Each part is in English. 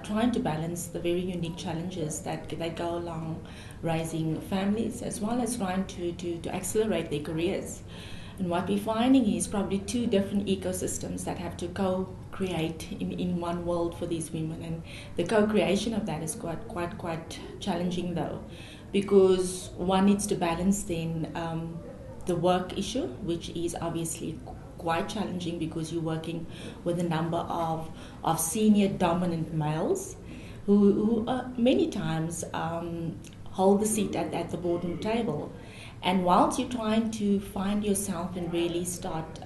trying to balance the very unique challenges that go along raising families, as well as trying to accelerate their careers. And what we're finding is probably two different ecosystems that have to co-create in one world for these women. And the co-creation of that is quite challenging, though, because one needs to balance then the work issue, which is obviously quite challenging because you're working with a number of senior dominant males who many times hold the seat at the boardroom table. And whilst you're trying to find yourself and really start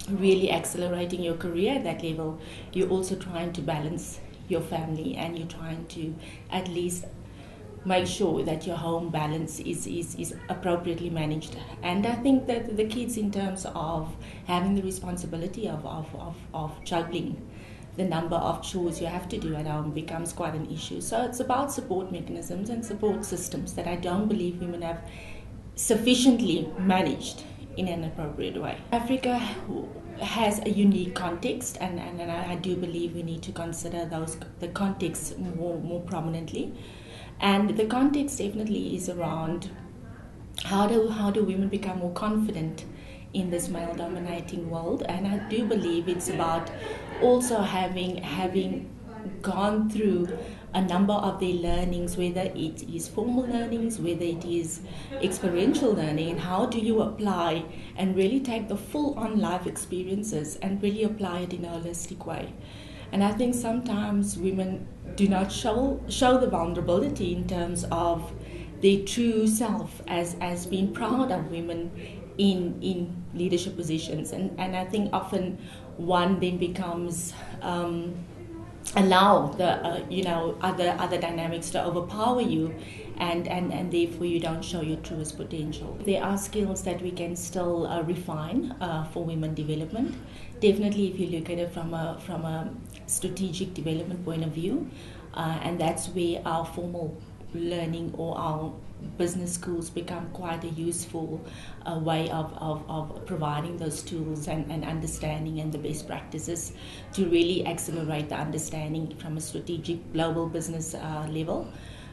really accelerating your career at that level, you're also trying to balance your family, and you're trying to at least make sure that your home balance is appropriately managed. And I think that the kids, in terms of having the responsibility of juggling the number of chores you have to do at home, becomes quite an issue. So it's about support mechanisms and support systems that I don't believe women have sufficiently managed in an appropriate way. Africa has a unique context, and I do believe we need to consider the context more prominently. And the context definitely is around how do women become more confident in this male-dominating world. And I do believe it's about also having gone through a number of their learnings, whether it is formal learnings, whether it is experiential learning, and how do you apply and really take the full-on life experiences and really apply it in a holistic way. And I think sometimes women do not show the vulnerability in terms of their true self as being proud of women in leadership positions. And I think often one then becomes allow the other dynamics to overpower you, and therefore you don't show your truest potential. There are skills that we can still refine for women development. Definitely, if you look at it from a strategic development point of view, and that's where our formal learning or our business schools become quite a useful way of providing those tools and understanding and the best practices to really accelerate the understanding from a strategic global business level.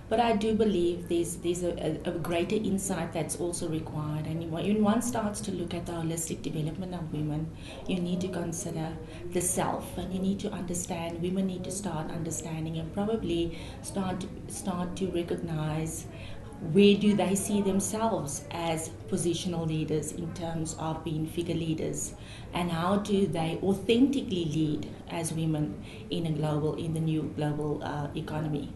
But I do believe there's a greater insight that's also required. And when one starts to look at the holistic development of women, you need to consider the self, and you need to understand, women need to start understanding and probably start to recognize where do they see themselves as positional leaders in terms of being figure leaders, and how do they authentically lead as women in the new global economy.